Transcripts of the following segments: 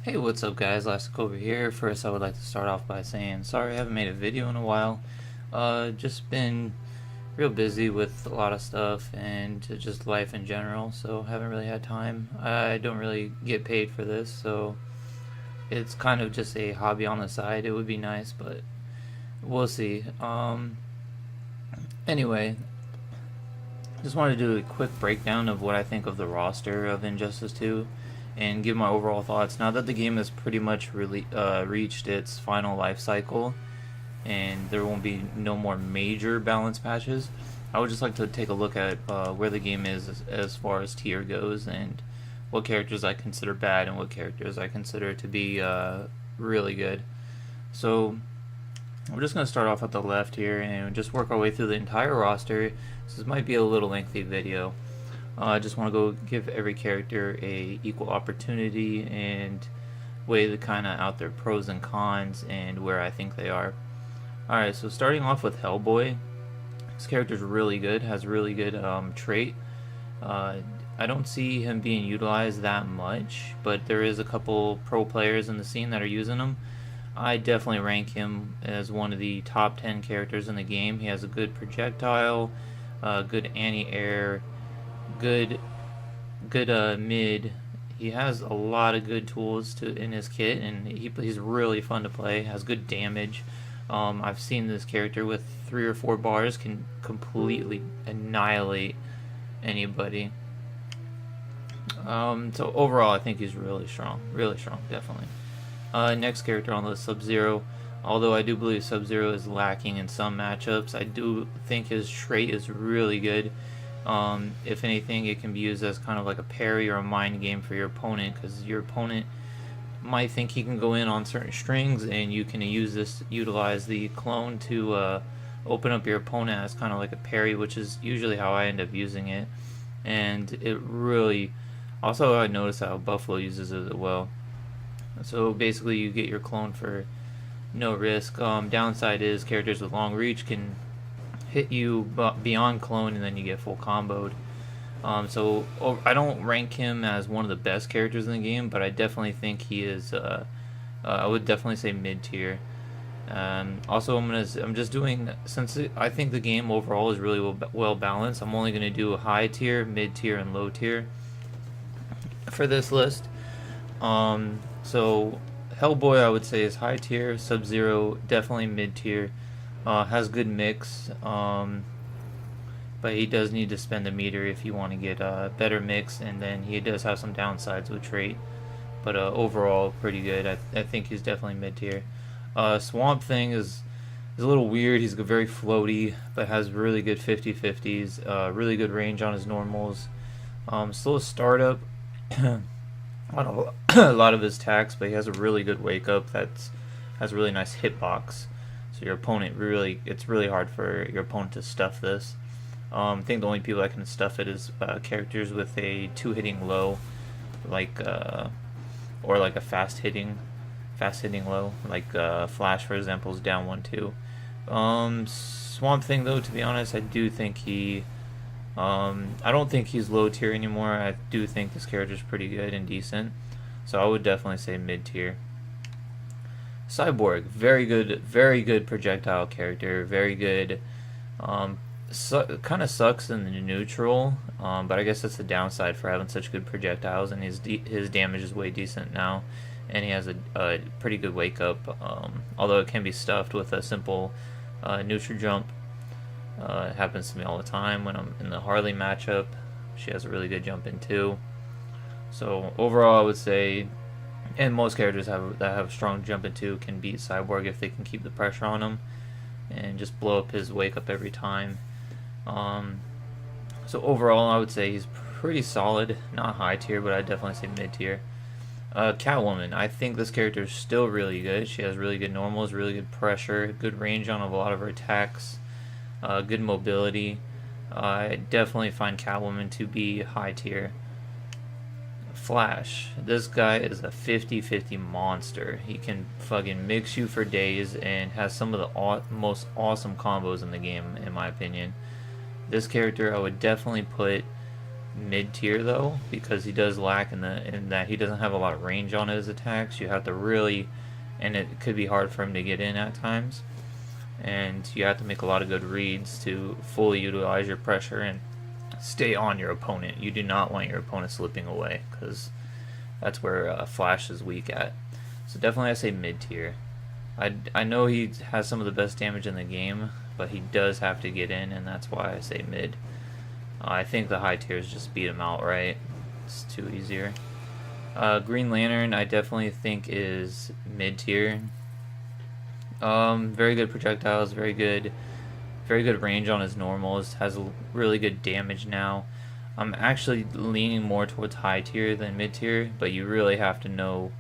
Hey, what's up guys, Elastic over here. First I would like to start off by saying sorry I haven't made a video in a while. Just been real busy with a lot of stuff and just life in general, so haven't really had time. I don't really get paid for this, so it's kind of just a hobby on the side. It would be nice, but we'll see. Anyway, just wanted to do a quick breakdown of what I think of the roster of Injustice 2 and give my overall thoughts. Now that the game has pretty much reached its final life cycle and there won't be no more major balance patches, I would just like to take a look at where the game is as far as tier goes and what characters I consider bad and what characters I consider to be really good. So we're just going to start off at the left here and just work our way through the entire roster. So this might be a little lengthy video. I just want to go give every character a equal opportunity and weigh the kind of out their pros and cons and where I think they are. Alright, so starting off with Hellboy. This character's really good, has really good trait. I don't see him being utilized that much, but there is a couple pro players in the scene that are using him. I definitely rank him as one of the top 10 characters in the game. He has a good projectile, good anti-air, good mid. He has a lot of good tools in his kit, and he's really fun to play. Has good damage. I've seen this character with 3 or 4 bars can completely annihilate anybody. So overall, I think he's really strong, definitely. Next character on the list, Sub-Zero. Although I do believe Sub-Zero is lacking in some matchups, I do think his trait is really good. If anything, it can be used as kind of like a parry or a mind game for your opponent, because your opponent might think he can go in on certain strings, and you can utilize the clone to open up your opponent as kind of like a parry, which is usually how I end up using it. And it really, also I noticed how Buffalo uses it as well. So basically you get your clone for no risk. Downside is characters with long reach can hit you beyond clone and then you get full comboed. So I don't rank him as one of the best characters in the game, but I definitely think he is I would definitely say mid tier. Also I'm just doing, since I think the game overall is really well balanced, I'm only going to do a high tier, mid tier, and low tier for this list. So Hellboy I would say is high tier, Sub-Zero definitely mid tier. Has good mix, but he does need to spend a meter if you want to get a better mix, and then he does have some downsides with trait, but overall pretty good. I think he's definitely mid tier. Swamp Thing is a little weird. He's very floaty, but has really good 50-50s, really good range on his normals. Slow startup on a lot of his attacks, but he has a really good wake up that has a really nice hitbox. So your opponent it's really hard for your opponent to stuff this. I think the only people that can stuff it is characters with a 2-hitting low, like or like a fast hitting low, like Flash for example is down 1-2. Swamp Thing though, to be honest, I do think I don't think he's low tier anymore. I do think this character is pretty good and decent, so I would definitely say mid tier. Cyborg, very good projectile character, very good. Kind of sucks in the neutral, but I guess that's the downside for having such good projectiles, and his damage is way decent now, and he has a pretty good wake up, although it can be stuffed with a simple neutral jump. It happens to me all the time when I'm in the Harley matchup. She has a really good jump in too. So overall I would say, and most characters that have strong jump into can beat Cyborg if they can keep the pressure on him and just blow up his wake up every time. So overall I would say he's pretty solid, not high tier, but I'd definitely say mid tier. Catwoman, I think this character is still really good. She has really good normals, really good pressure, good range on a lot of her attacks, good mobility. I definitely find Catwoman to be high tier. Flash, this guy is a 50-50 monster. He can fucking mix you for days and has some of the most awesome combos in the game, in my opinion. This character I would definitely put mid tier though, because he does lack in that he doesn't have a lot of range on his attacks. You have to really, and it could be hard for him to get in at times, and you have to make a lot of good reads to fully utilize your pressure and stay on your opponent. You do not want your opponent slipping away, because that's where Flash is weak at. So definitely I say mid tier. I know he has some of the best damage in the game, but he does have to get in, and that's why I say mid. I think the high tiers just beat him outright. It's too easier. Green Lantern I definitely think is mid tier. Very good projectiles, very good range on his normals, has really good damage now. I'm actually leaning more towards high tier than mid tier, but you really have to know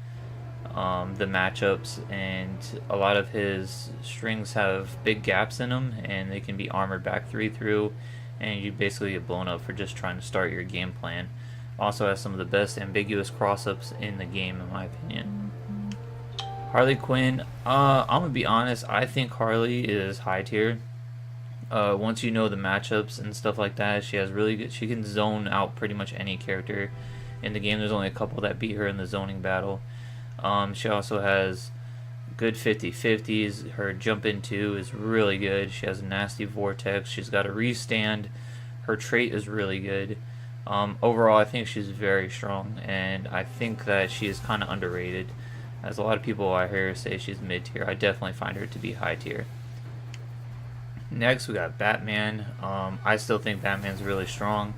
the matchups, and a lot of his strings have big gaps in them, and they can be armored back 3 through, and you basically get blown up for just trying to start your game plan. Also has some of the best ambiguous cross-ups in the game, in my opinion. Harley Quinn, I'm gonna be honest, I think Harley is high tier. Once you know the matchups and stuff like that, she has really good. She can zone out pretty much any character in the game. There's only a couple that beat her in the zoning battle. She also has good 50-50s. Her jump into is really good. She has a nasty vortex. She's got a restand. Her trait is really good. Overall, I think she's very strong, and I think that she is kind of underrated. As a lot of people I hear say she's mid tier, I definitely find her to be high tier. Next, we got Batman. I still think Batman's really strong.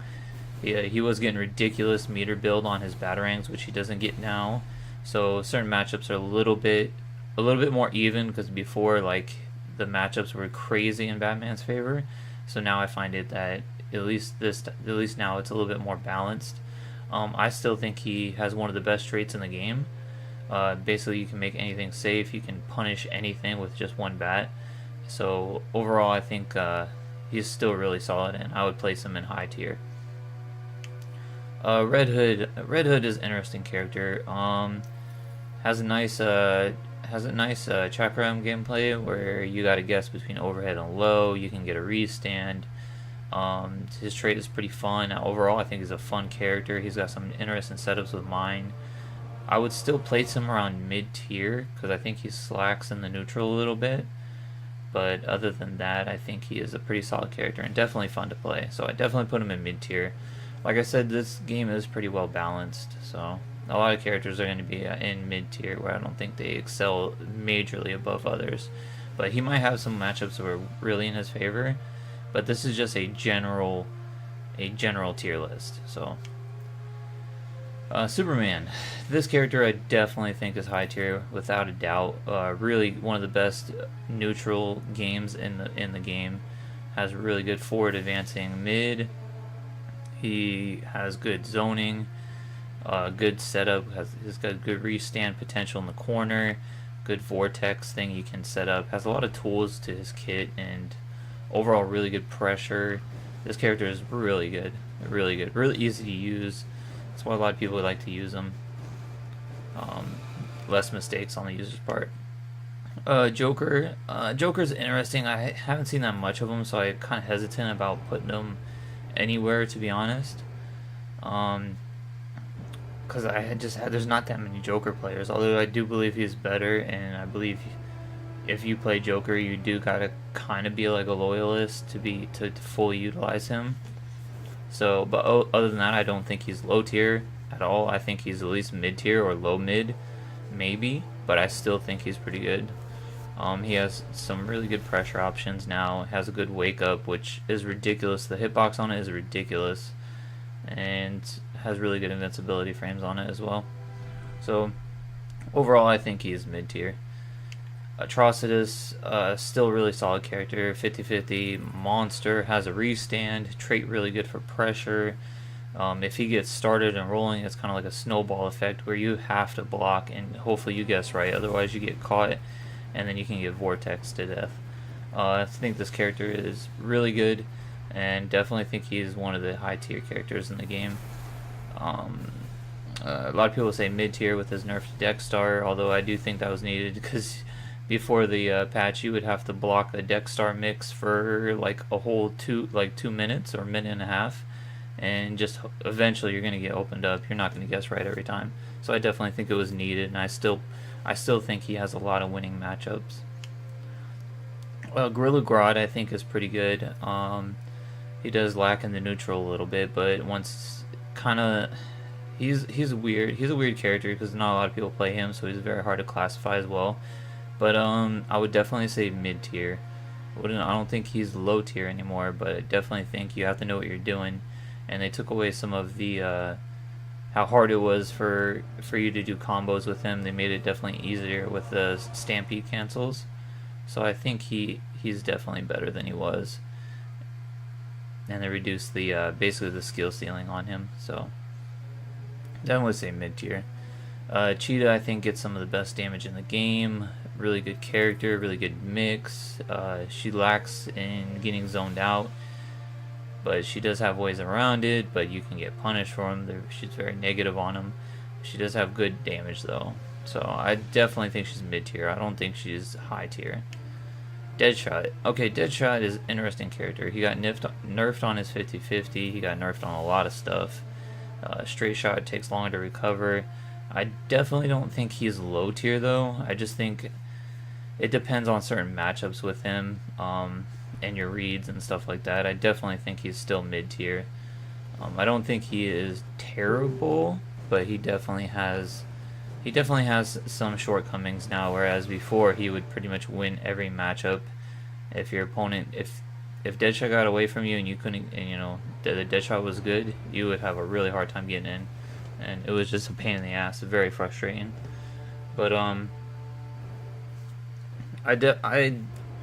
He was getting ridiculous meter build on his Batarangs, which he doesn't get now. So certain matchups are a little bit more even, because before, like, the matchups were crazy in Batman's favor. So now I find it that at least now it's a little bit more balanced. I still think he has one of the best traits in the game. Basically, you can make anything safe. You can punish anything with just one bat. So overall, I think he's still really solid, and I would place him in high tier. Red Hood is an interesting character. Has a nice chakram gameplay where you got to guess between overhead and low. You can get a restand. His trait is pretty fun. Overall, I think he's a fun character. He's got some interesting setups with mine. I would still place him around mid tier, because I think he slacks in the neutral a little bit. But other than that, I think he is a pretty solid character and definitely fun to play. So I definitely put him in mid tier. Like I said, this game is pretty well balanced. So a lot of characters are going to be in mid tier, where I don't think they excel majorly above others. But he might have some matchups that are really in his favor. But this is just a general tier list. So Superman. This character I definitely think is high tier, without a doubt. Really one of the best neutral games in the game. Has really good forward advancing mid. He has good zoning, good setup. He's got good restand potential in the corner. Good vortex thing you can set up. Has a lot of tools to his kit, and overall really good pressure. This character is really good, really easy to use. That's why a lot of people like to use them. Less mistakes on the user's part. Joker. Joker's interesting. I haven't seen that much of him, so I'm kind of hesitant about putting him anywhere, to be honest. Because there's not that many Joker players. Although I do believe he's better, and I believe if you play Joker, you do gotta kind of be like a loyalist to fully utilize him. So, but other than that, I don't think he's low tier at all. I think he's at least mid tier or low mid, maybe. But I still think he's pretty good. He has some really good pressure options now. Has a good wake up, which is ridiculous. The hitbox on it is ridiculous, and has really good invincibility frames on it as well. So overall, I think he is mid tier. Atrocitus, still really solid character, 50-50 monster, has a restand, trait really good for pressure. If he gets started and rolling, it's kind of like a snowball effect where you have to block, and hopefully you guess right, otherwise you get caught and then you can get vortex to death. I think this character is really good, and definitely think he is one of the high tier characters in the game. A lot of people say mid tier with his nerf to Dex Star, although I do think that was needed, because before the patch you would have to block a Dex Star mix for like a whole 2 minutes or a minute and a half, and just eventually you're going to get opened up. You're not going to guess right every time. So I definitely think it was needed, and I still think he has a lot of winning matchups. Gorilla Grodd I think is pretty good. He does lack in the neutral a little bit, but once kind of he's weird. He's a weird character because not a lot of people play him, so he's very hard to classify as well. But I would definitely say mid tier. I don't think he's low tier anymore, but I definitely think you have to know what you're doing. And they took away some of the how hard it was for you to do combos with him. They made it definitely easier with the stampede cancels. So I think he's definitely better than he was. And they reduced the basically the skill ceiling on him. So I would say mid tier. Cheetah I think gets some of the best damage in the game. Really good character, really good mix. She lacks in getting zoned out, but she does have ways around it. But you can get punished for them. She's very negative on them. She does have good damage though, so I definitely think she's mid tier. I don't think she's high tier. Deadshot. Okay, Deadshot is an interesting character. He got nerfed on his 50-50. He got nerfed on a lot of stuff. Straight shot takes longer to recover. I definitely don't think he's low tier though. I just think it depends on certain matchups with him and your reads and stuff like that. I definitely think he's still mid tier. I don't think he is terrible, but he definitely has some shortcomings now, whereas before he would pretty much win every matchup. If your opponent, if Deadshot got away from you and you couldn't, and you know the Deadshot was good, you would have a really hard time getting in, and it was just a pain in the ass, very frustrating. But I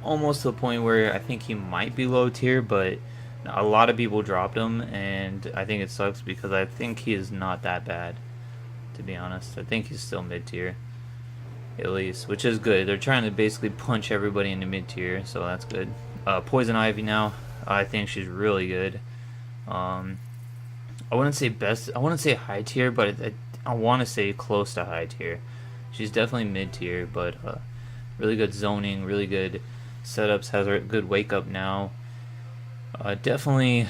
almost to the point where I think he might be low tier, but a lot of people dropped him, and I think it sucks because I think he is not that bad. To be honest, I think he's still mid tier, at least, which is good. They're trying to basically punch everybody into mid tier, so that's good. Poison Ivy now, I think she's really good. I wouldn't say best. I wouldn't say high tier, but I want to say close to high tier. She's definitely mid tier, but really good zoning, really good setups. Has a good wake up now. Definitely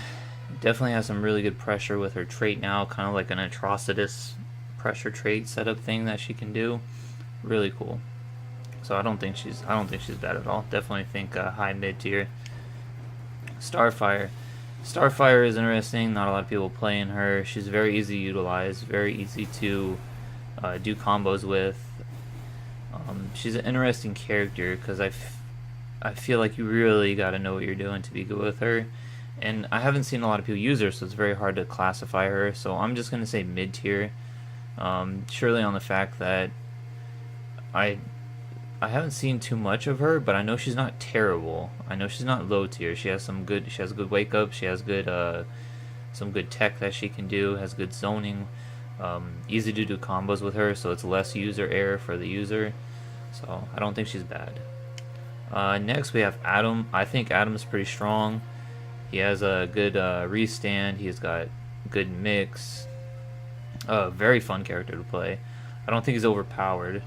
has some really good pressure with her trait now, kind of like an Atrocitus pressure trait setup thing that she can do. Really cool. So I don't think she's bad at all. Definitely think high mid tier. Starfire is interesting. Not a lot of people playing her. She's very easy to utilize, very easy to do combos with. She's an interesting character because I feel like you really got to know what you're doing to be good with her. And I haven't seen a lot of people use her, so it's very hard to classify her. So I'm just going to say mid tier. Surely on the fact that I haven't seen too much of her, but I know she's not terrible. I know she's not low tier. She has good wake up. She has good some good tech that she can do. Has good zoning. Easy to do combos with her, so it's less user error for the user. So I don't think she's bad. Next we have Adam. I think Adam's pretty strong. He has a good restand. He's got good mix. Very fun character to play. I don't think he's overpowered,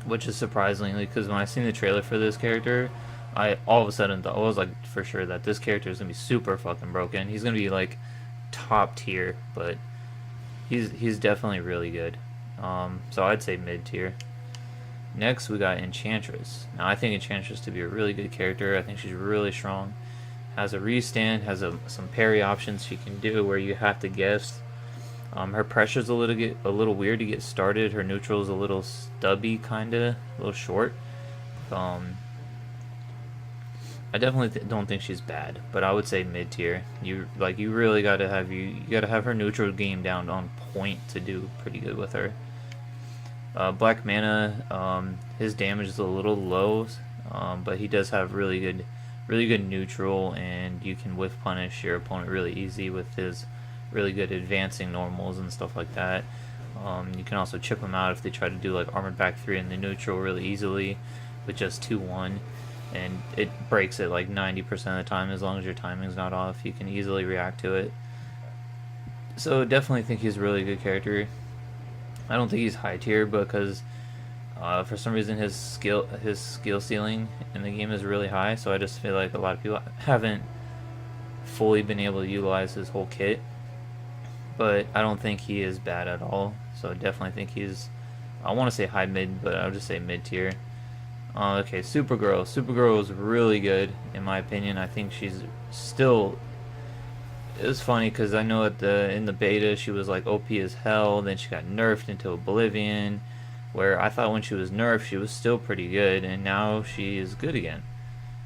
which is surprisingly, because when I seen the trailer for this character, I all of a sudden thought, I was like for sure that this character is gonna be super fucking broken. He's gonna be like top tier, but he's definitely really good. So I'd say mid tier. Next we got Enchantress. Now I think Enchantress to be a really good character. I think she's really strong. Has a restand, has some parry options she can do where you have to guess. Her pressure's a little weird to get started. Her neutral's a little stubby, kinda, a little short. I definitely don't think she's bad, but I would say mid tier. You really gotta have her neutral game down on point to do pretty good with her. Black Manta, his damage is a little low, but he does have really good neutral, and you can whiff punish your opponent really easy with his really good advancing normals and stuff like that. You can also chip them out if they try to do like armored back 3 in the neutral really easily with just 2-1, and it breaks it like 90% of the time as long as your timing's not off. You can easily react to it. So definitely think he's a really good character. I don't think he's high tier because for some reason his skill ceiling in the game is really high, so I just feel like a lot of people haven't fully been able to utilize his whole kit. but I don't think he is bad at all. So I definitely think he's, I want to say high mid, but I'll just say mid tier. Okay, Supergirl. Supergirl is really good in my opinion. I think she's still. It was funny because I know in the beta she was like OP as hell. Then she got nerfed into oblivion, where I thought when she was nerfed she was still pretty good, and now she is good again.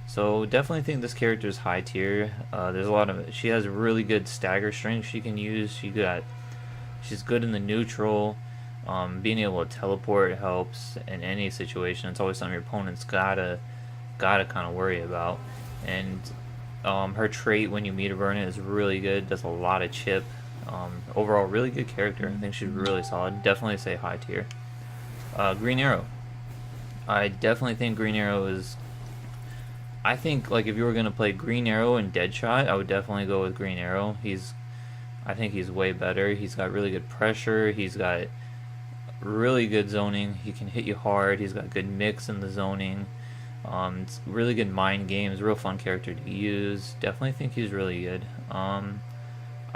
So definitely think this character is high tier. There's a lot of, she has really good stagger strength she can use. She's good in the neutral. Being able to teleport helps in any situation. It's always something your opponent's gotta kind of worry about. And her trait when you meet her in it is really good. Does a lot of chip. Overall, really good character. I think she's really solid. Definitely say high tier. Green Arrow. I definitely think Green Arrow is. I think like if you were gonna play Green Arrow and Deadshot, I would definitely go with Green Arrow. I think he's way better. He's got really good pressure. He's got really good zoning. He can hit you hard. He's got good mix in the zoning. It's really good mind games. Real fun character to use. Definitely think he's really good. I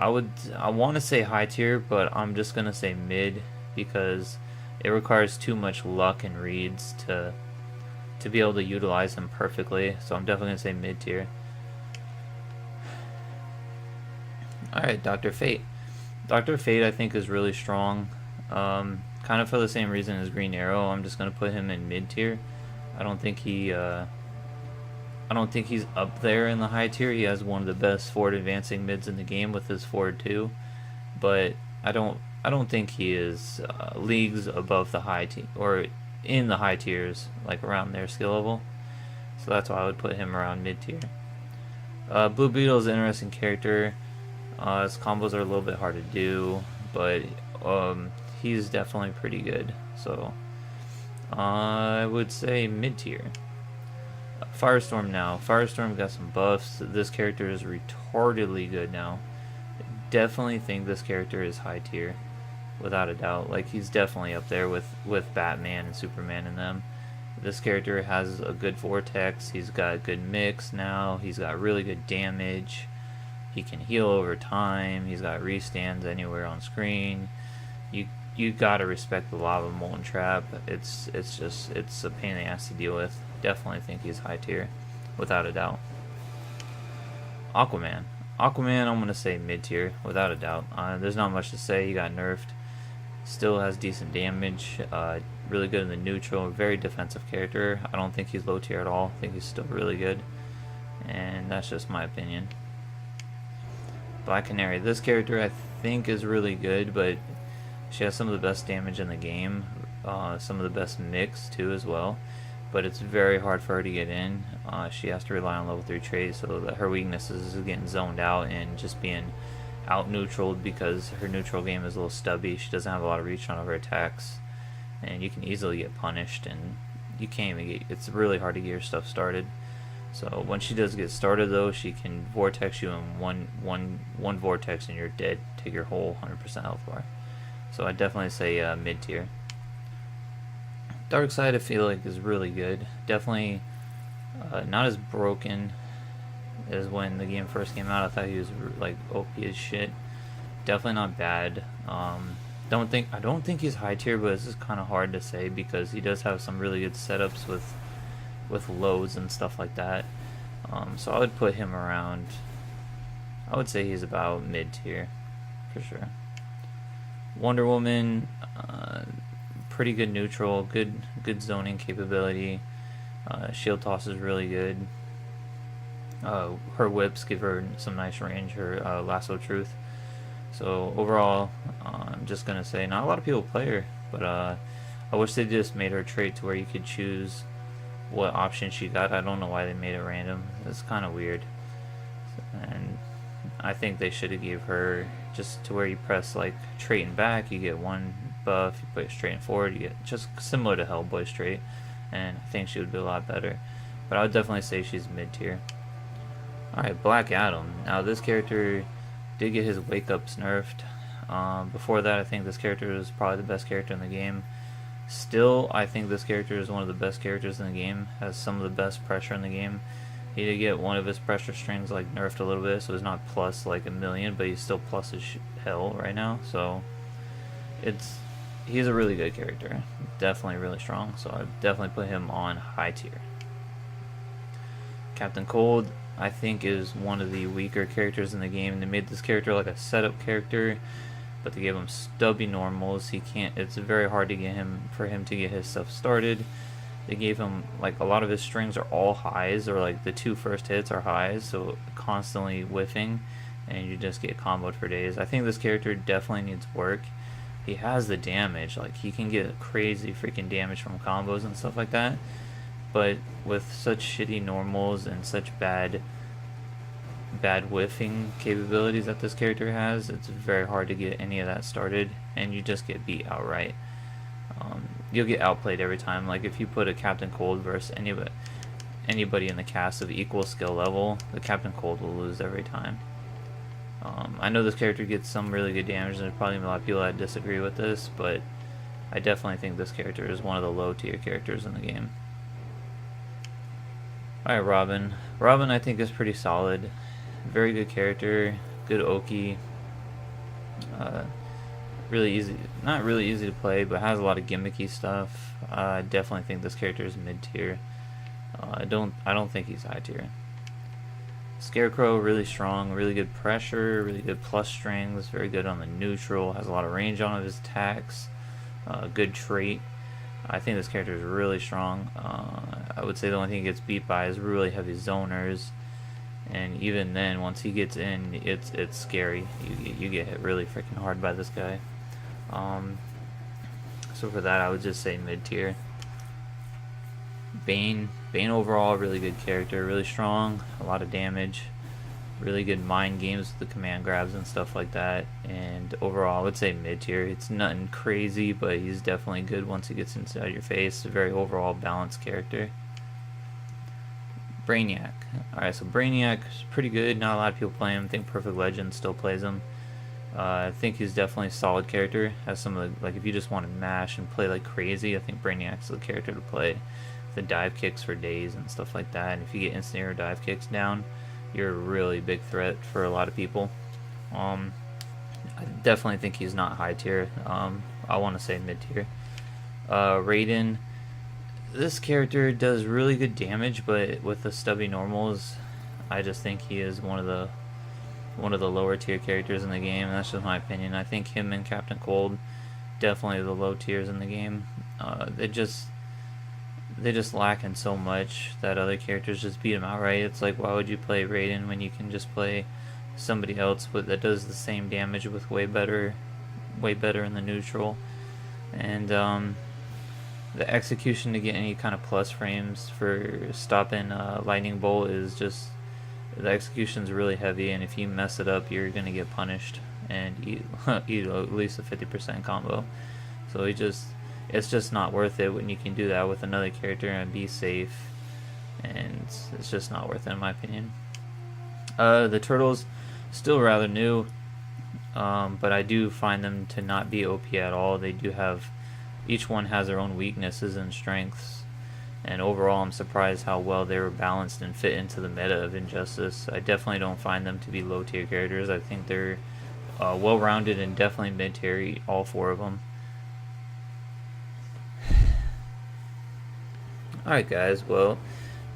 want to say high tier, but I'm just gonna say mid because it requires too much luck and reads to be able to utilize him perfectly. So I'm definitely gonna say mid tier. Alright, Dr. Fate. Dr. Fate I think is really strong. Kind of for the same reason as Green Arrow. I'm just gonna put him in mid tier. I don't think he's up there in the high tier. He has one of the best forward advancing mids in the game with his forward 2, but I don't think he is leagues above the high tier or in the high tiers, like around their skill level. So that's why I would put him around mid tier. Blue Beetle is an interesting character. His combos are a little bit hard to do, but he's definitely pretty good. So I would say mid tier. Firestorm now. Firestorm got some buffs. This character is retardedly good now. Definitely think this character is high tier, without a doubt. Like he's definitely up there with Batman and Superman and them. This character has a good vortex. He's got a good mix now. He's got really good damage. He can heal over time. He's got restands anywhere on screen. You gotta respect the lava molten trap. It's a pain in the ass to deal with. Definitely think he's high tier, without a doubt. Aquaman. Aquaman, I'm gonna say mid tier, without a doubt. There's not much to say. He got nerfed. Still has decent damage. Really good in the neutral. Very defensive character. I don't think he's low tier at all. I think he's still really good, and that's just my opinion. Black Canary. This character I think is really good, but she has some of the best damage in the game, some of the best mix too as well, but it's very hard for her to get in. She has to rely on level 3 trades, so that her weaknesses is getting zoned out and just being out neutraled because her neutral game is a little stubby. She doesn't have a lot of reach on her attacks, and you can easily get punished, and you can't even get, it's really hard to get your stuff started. So when she does get started though, she can vortex you in one vortex and you're dead. Take your whole 100% health bar. So I definitely say mid tier. Darkseid I feel like is really good. Definitely not as broken as when the game first came out. I thought he was like OP as shit. Definitely not bad. I don't think he's high tier, but it's just kind of hard to say because he does have some really good setups with loads and stuff like that. So I would put him around. I would say he's about mid tier for sure. Wonder Woman, pretty good neutral, good zoning capability. Shield toss is really good. Her whips give her some nice range. Her lasso truth. So overall, I'm just gonna say not a lot of people play her, but I wish they just made her trait to where you could choose what option she got. I don't know why they made it random. It's kind of weird, and I think they should have gave her just to where you press like trait and back, you get one buff. You put it straight and forward, you get just similar to Hellboy trait, and I think she would be a lot better. But I would definitely say she's mid tier. Alright, Black Adam. Now this character did get his wake ups nerfed. Before that, I think this character was probably the best character in the game. Still, I think this character is one of the best characters in the game. Has some of the best pressure in the game. He did get one of his pressure strings like nerfed a little bit, so it's not plus like a million, but he's still plus as hell right now. So he's a really good character, definitely really strong. So I definitely put him on high tier. Captain Cold, I think, is one of the weaker characters in the game. They made this character like a setup character, but they gave him stubby normals. It's very hard to get him to get his stuff started. They gave him, like, a lot of his strings are all highs, or like the 2 first hits are highs, so constantly whiffing, and you just get comboed for days. I think this character definitely needs work. He has the damage, like he can get crazy freaking damage from combos and stuff like that, but with such shitty normals and such bad whiffing capabilities that this character has, it's very hard to get any of that started, and you just get beat outright. You'll get outplayed every time. Like if you put a Captain Cold versus anybody in the cast of equal skill level, the Captain Cold will lose every time. I know this character gets some really good damage, and there's probably a lot of people that disagree with this, but I definitely think this character is one of the low tier characters in the game. Alright, Robin. Robin, I think, is pretty solid. Very good character, good Oki. Really easy, not really easy to play, but has a lot of gimmicky stuff. I definitely think this character is mid tier. I don't think he's high tier. Scarecrow, really strong, really good pressure, really good plus strings, very good on the neutral, has a lot of range on his attacks, good trait. I think this character is really strong. I would say the only thing he gets beat by is really heavy zoners, and even then, once he gets in, it's scary. You get hit really freaking hard by this guy. So for that, I would just say mid tier. Bane overall, really good character, really strong, a lot of damage, really good mind games with the command grabs and stuff like that, and overall I would say mid tier. It's nothing crazy, but he's definitely good once he gets inside your face. A very overall balanced character. Brainiac. Alright, so Brainiac is pretty good, not a lot of people play him. I think Perfect Legend still plays him. I think he's definitely a solid character. Has some of the, like, if you just want to mash and play like crazy, I think Brainiac's the character to play. The dive kicks for days and stuff like that, and if you get instant air dive kicks down, you're a really big threat for a lot of people. I definitely think he's not high tier. I want to say mid tier. Raiden, this character does really good damage, but with the stubby normals, I just think he is one of the lower tier characters in the game, and that's just my opinion. I think him and Captain Cold, definitely the low tiers in the game. They just lack in so much that other characters just beat them outright. It's like, why would you play Raiden when you can just play somebody else that does the same damage with way better in the neutral? And the execution to get any kind of plus frames for stopping lightning bolt is just, the execution's really heavy, and if you mess it up, you're gonna get punished and eat at least a 50% combo. So it's just not worth it when you can do that with another character and be safe, and it's just not worth it in my opinion. The turtles, still rather new, but I do find them to not be OP at all. They do have, each one has their own weaknesses and strengths, and overall I'm surprised how well they were balanced and fit into the meta of Injustice. I definitely don't find them to be low tier characters. I think they're well rounded and definitely mid tier, all 4 of them. Alright guys, well,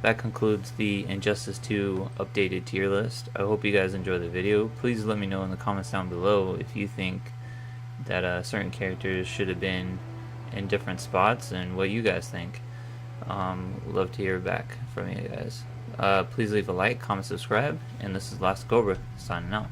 that concludes the Injustice 2 updated tier list. I hope you guys enjoyed the video. Please let me know in the comments down below if you think that certain characters should have been in different spots and what you guys think. Love to hear back from you guys. Please leave a like, comment, subscribe, and this is Last Cobra signing out.